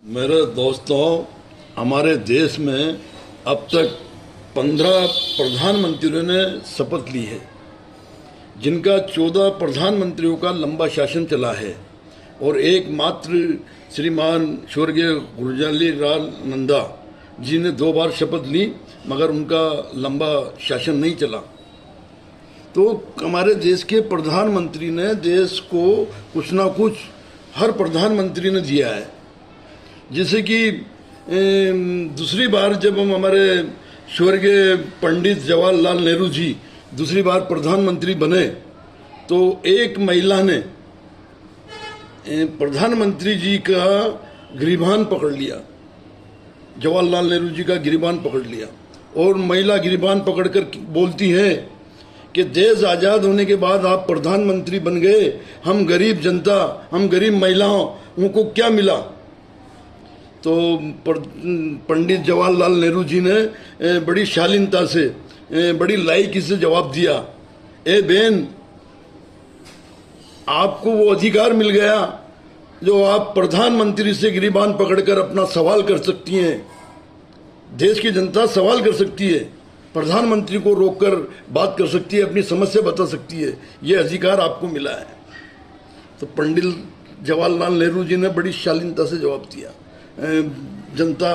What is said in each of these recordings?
मेरे दोस्तों, हमारे देश में अब तक 15 प्रधानमंत्रियों ने शपथ ली है, जिनका 14 प्रधानमंत्रियों का लंबा शासन चला है और एकमात्र श्रीमान स्वर्गीय गुलजारीलाल नंदा जी ने 2 बार शपथ ली, मगर उनका लंबा शासन नहीं चला। तो हमारे देश के प्रधानमंत्री ने देश को कुछ ना कुछ हर प्रधानमंत्री ने दिया है। जैसे कि दूसरी बार जब हम हमारे स्वर्गीय पंडित जवाहरलाल नेहरू जी दूसरी बार प्रधानमंत्री बने, तो एक महिला ने प्रधानमंत्री जी का गिरबान पकड़ लिया, जवाहरलाल नेहरू जी का गिरबान पकड़ लिया, और महिला गिरबान पकड़कर बोलती है कि देश आज़ाद होने के बाद आप प्रधानमंत्री बन गए, हम गरीब जनता, हम गरीब महिलाओं उनको क्या मिला। तो पंडित जवाहरलाल नेहरू जी ने बड़ी शालीनता से, बड़ी लायकी से जवाब दिया, ए बहन, आपको वो अधिकार मिल गया जो आप प्रधानमंत्री से गिरबान पकड़कर अपना सवाल कर सकती हैं। देश की जनता सवाल कर सकती है, प्रधानमंत्री को रोककर बात कर सकती है, अपनी समस्या बता सकती है, ये अधिकार आपको मिला है। तो पंडित जवाहरलाल नेहरू जी ने बड़ी शालीनता से जवाब दिया। जनता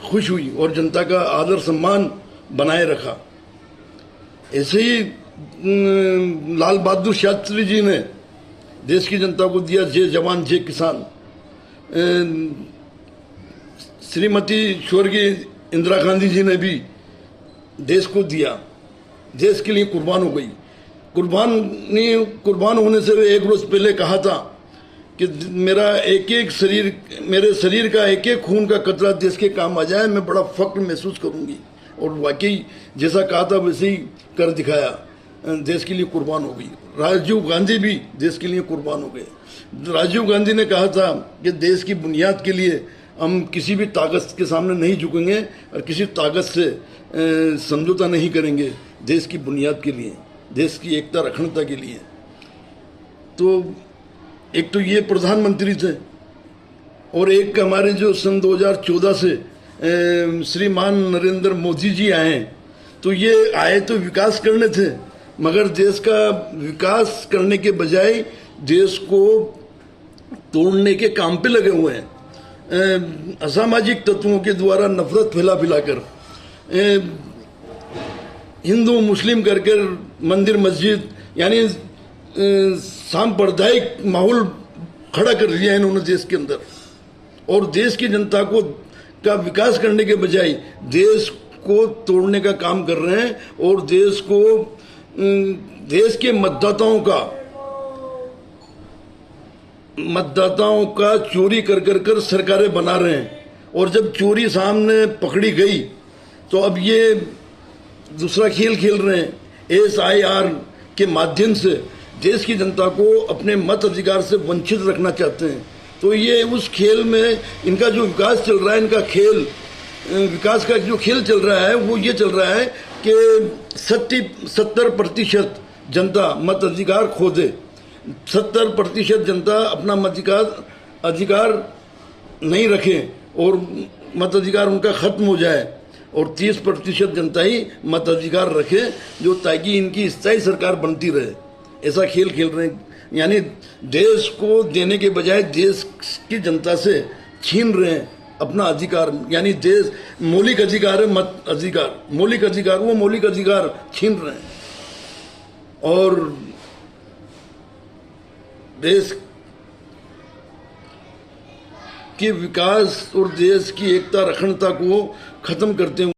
खुश हुई और जनता का आदर सम्मान बनाए रखा। ऐसे ही लाल बहादुर शास्त्री जी ने देश की जनता को दिया जय जवान जय किसान। श्रीमती स्वर्गीय इंदिरा गांधी जी ने भी देश को दिया, देश के लिए कुर्बान हो गई। कुर्बान होने से एक रोज पहले कहा था कि मेरे शरीर का एक एक खून का कतरा देश के काम आ जाए, मैं बड़ा फख्र महसूस करूंगी। और वाकई जैसा कहा था वैसे ही कर दिखाया, देश के लिए कुर्बान हो गई। राजीव गांधी भी देश के लिए कुर्बान हो गए। राजीव गांधी ने कहा था कि देश की बुनियाद के लिए हम किसी भी ताकत के सामने नहीं झुकेंगे और किसी ताकत से समझौता नहीं करेंगे, देश की बुनियाद के लिए, देश की एकता अखंडता के लिए। तो एक तो ये प्रधानमंत्री थे, और एक हमारे जो सन 2014 से श्रीमान नरेंद्र मोदी जी आए, तो ये आए तो विकास करने थे, मगर देश का विकास करने के बजाय देश को तोड़ने के काम पे लगे हुए हैं। असामाजिक तत्वों के द्वारा नफरत फैलाकर, हिंदू मुस्लिम करके मंदिर मस्जिद यानी सांप्रदायिक माहौल खड़ा कर दिया है इन्होंने देश के अंदर। और देश की जनता का विकास करने के बजाय देश को तोड़ने का काम कर रहे हैं, और देश के मतदाताओं का चोरी कर सरकारें बना रहे हैं। और जब चोरी सामने पकड़ी गई, तो अब ये दूसरा खेल खेल रहे हैं, SIR के माध्यम से देश की जनता को अपने मत अधिकार से वंचित रखना चाहते हैं। तो ये उस खेल में इनका जो विकास चल रहा है, इनका खेल, विकास का जो खेल चल रहा है वो ये चल रहा है कि 70% जनता मत अधिकार खो दे, 70% जनता अपना अधिकार नहीं रखे और मत अधिकार उनका खत्म हो जाए, और 30% जनता ही मत अधिकार रखे, जो ताकि इनकी स्थायी सरकार बनती रहे। ऐसा खेल खेल रहे हैं, यानी देश को देने के बजाय देश की जनता से छीन रहे हैं अपना अधिकार। यानी देश मौलिक अधिकार है, मत अधिकार, मौलिक अधिकार, वो मौलिक अधिकार छीन रहे हैं। और देश के विकास और देश की एकता अखंडता को खत्म करते हुए